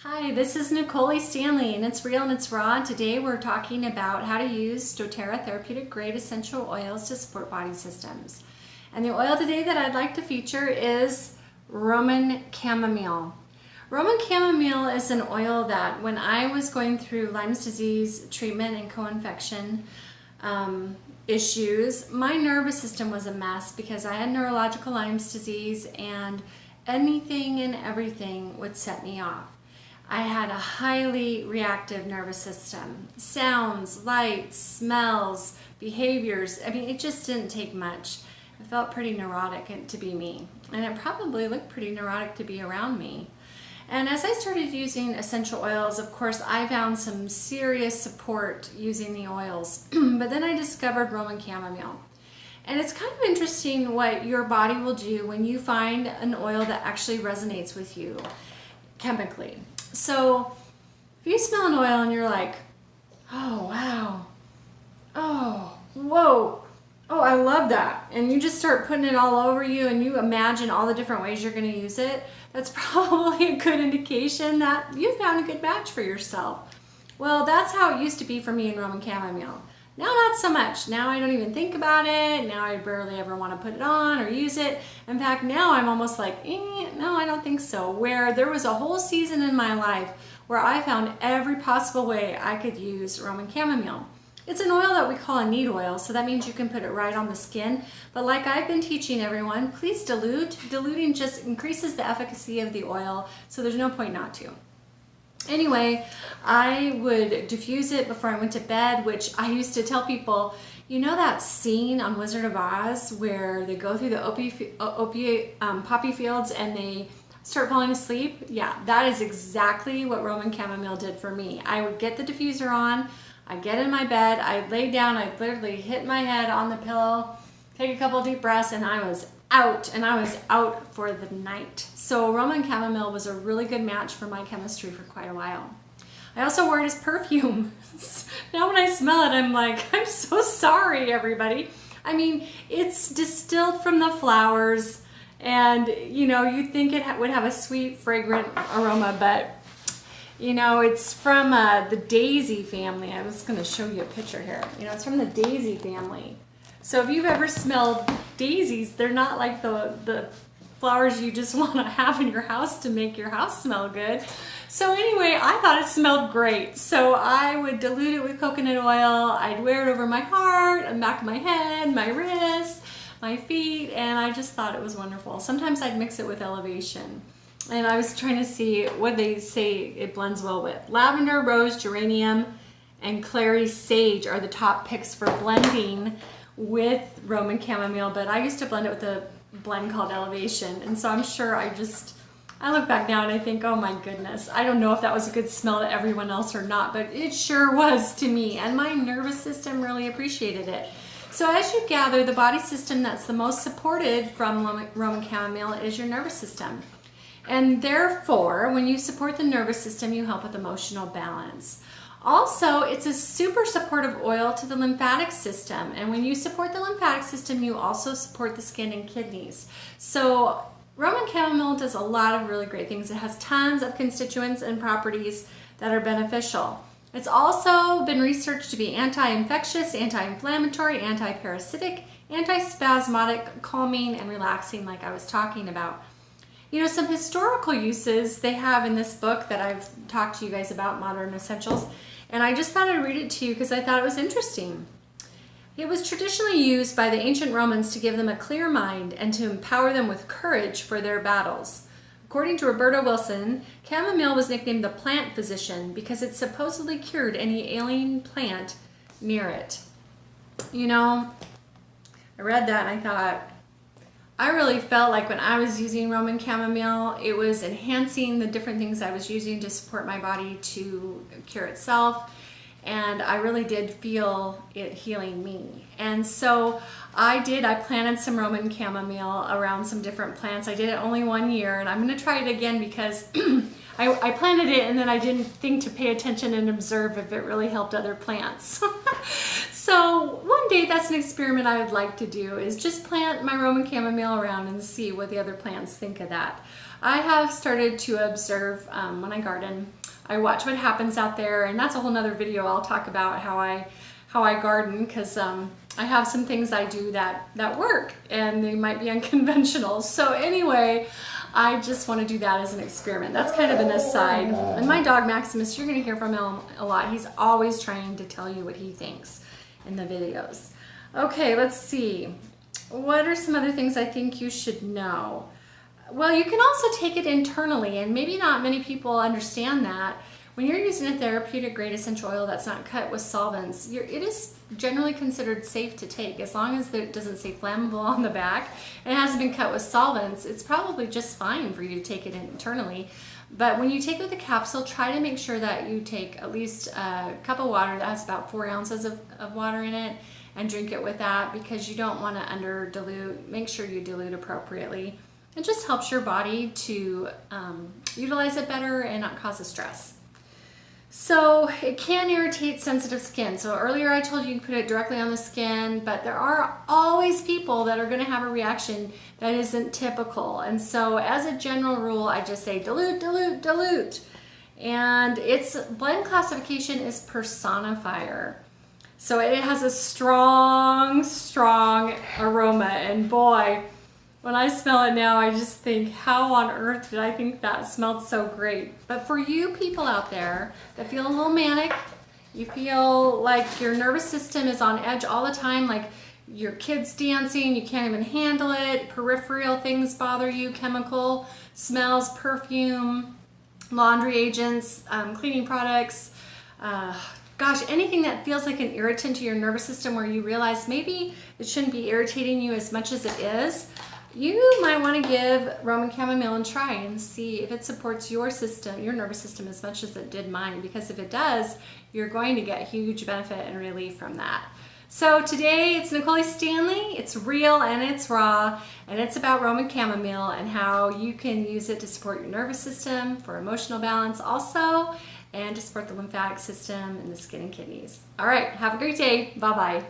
Hi, this is Nicole Stanley, and it's real and it's raw. Today we're talking about how to use doTERRA therapeutic grade essential oils to support body systems. And the oil today that I'd like to feature is Roman chamomile. Roman chamomile is an oil that when I was going through Lyme's disease treatment and co-infection issues, my nervous system was a mess because I had neurological Lyme's disease and anything and everything would set me off. I had a highly reactive nervous system. Sounds, lights, smells, behaviors. I mean, it just didn't take much. It felt pretty neurotic to be me. And it probably looked pretty neurotic to be around me. And as I started using essential oils, of course, I found some serious support using the oils. But then I discovered Roman chamomile. And it's kind of interesting what your body will do when you find an oil that actually resonates with you chemically. So if you smell an oil and you're like, oh, wow, oh, whoa, oh, I love that. And you just start putting it all over you and you imagine all the different ways you're going to use it, that's probably a good indication that you found a good match for yourself. Well, that's how it used to be for me in Roman chamomile. Now, not so much. Now I don't even think about it. Now I barely ever want to put it on or use it. In fact, now I'm almost like, no, I don't think so. Where there was a whole season in my life where I found every possible way I could use Roman chamomile. It's an oil that we call a knead oil, so that means you can put it right on the skin. But like I've been teaching everyone, please dilute. Diluting just increases the efficacy of the oil, so there's no point not to. Anyway, I would diffuse it before I went to bed, which I used to tell people, you know that scene on Wizard of Oz where they go through the poppy fields and they start falling asleep? Yeah, that is exactly what Roman chamomile did for me. I would get the diffuser on, I'd get in my bed, I'd lay down, I'd literally hit my head on the pillow, take a couple deep breaths, and I was out for the night. So Roman chamomile was a really good match for my chemistry for quite a while. I also wore it as perfume. Now when I smell it, I'm like, I'm so sorry, everybody. I mean, it's distilled from the flowers, and you'd think it would have a sweet, fragrant aroma, but it's from the daisy family. I was going to show you a picture here. It's from the daisy family. So if you've ever smelled daisies, they're not like the flowers you just want to have in your house to make your house smell good. So anyway, I thought it smelled great. So I would dilute it with coconut oil. I'd wear it over my heart, and back of my head, my wrists, my feet, and I just thought it was wonderful. Sometimes I'd mix it with elevation. And I was trying to see what they say it blends well with. Lavender, rose, geranium, and clary sage are the top picks for blending with Roman chamomile, but I used to blend it with a blend called Elevation, and so I'm sure I look back now and I think, oh my goodness, I don't know if that was a good smell to everyone else or not, but it sure was to me, and my nervous system really appreciated it. So as you gather, the body system that's the most supported from Roman chamomile is your nervous system. And therefore, when you support the nervous system, you help with emotional balance. Also, it's a super supportive oil to the lymphatic system. And when you support the lymphatic system, you also support the skin and kidneys. So Roman chamomile does a lot of really great things. It has tons of constituents and properties that are beneficial. It's also been researched to be anti-infectious, anti-inflammatory, anti-parasitic, anti-spasmodic, calming, and relaxing, like I was talking about. Some historical uses they have in this book that I've talked to you guys about, Modern Essentials, and I just thought I'd read it to you because I thought it was interesting. It was traditionally used by the ancient Romans to give them a clear mind and to empower them with courage for their battles. According to Roberta Wilson, chamomile was nicknamed the plant physician because it supposedly cured any ailing plant near it. I read that and I thought, I really felt like when I was using Roman chamomile, it was enhancing the different things I was using to support my body to cure itself. And I really did feel it healing me. And so I planted some Roman chamomile around some different plants. I did it only 1 year, and I'm going to try it again because I planted it and then I didn't think to pay attention and observe if it really helped other plants. So one day, that's an experiment I would like to do, is just plant my Roman chamomile around and see what the other plants think of that. I have started to observe when I garden. I watch what happens out there, and that's a whole nother video. I'll talk about how I garden, because I have some things I do that work, and they might be unconventional. So anyway, I just want to do that as an experiment. That's kind of an aside. And my dog Maximus, you're going to hear from him a lot. He's always trying to tell you what he thinks in the videos. Okay, let's see. What are some other things I think you should know? Well, you can also take it internally, and maybe not many people understand that. When you're using a therapeutic grade essential oil that's not cut with solvents, it is generally considered safe to take, as long as it doesn't say flammable on the back and it hasn't been cut with solvents. It's probably just fine for you to take it internally. But when you take it with a capsule, try to make sure that you take at least a cup of water that has about 4 ounces of water in it, and drink it with that, because you don't want to under dilute. Make sure you dilute appropriately. It just helps your body to utilize it better and not cause a stress. So it can irritate sensitive skin. So earlier I told you you can put it directly on the skin, but there are always people that are going to have a reaction that isn't typical. And so as a general rule, I just say dilute, dilute, dilute. And its blend classification is personifier. So it has a strong, strong aroma, and boy, when I smell it now, I just think, how on earth did I think that smelled so great? But for you people out there that feel a little manic, you feel like your nervous system is on edge all the time, like your kid's dancing, you can't even handle it, peripheral things bother you, chemical smells, perfume, laundry agents, cleaning products, gosh, anything that feels like an irritant to your nervous system, where you realize maybe it shouldn't be irritating you as much as it is, you might want to give Roman chamomile a try and see if it supports your system, your nervous system, as much as it did mine. Because if it does, you're going to get huge benefit and relief from that. So today it's Nicole Stanley. It's real and it's raw, and it's about Roman chamomile and how you can use it to support your nervous system, for emotional balance also, and to support the lymphatic system and the skin and kidneys. All right, have a great day. Bye-bye.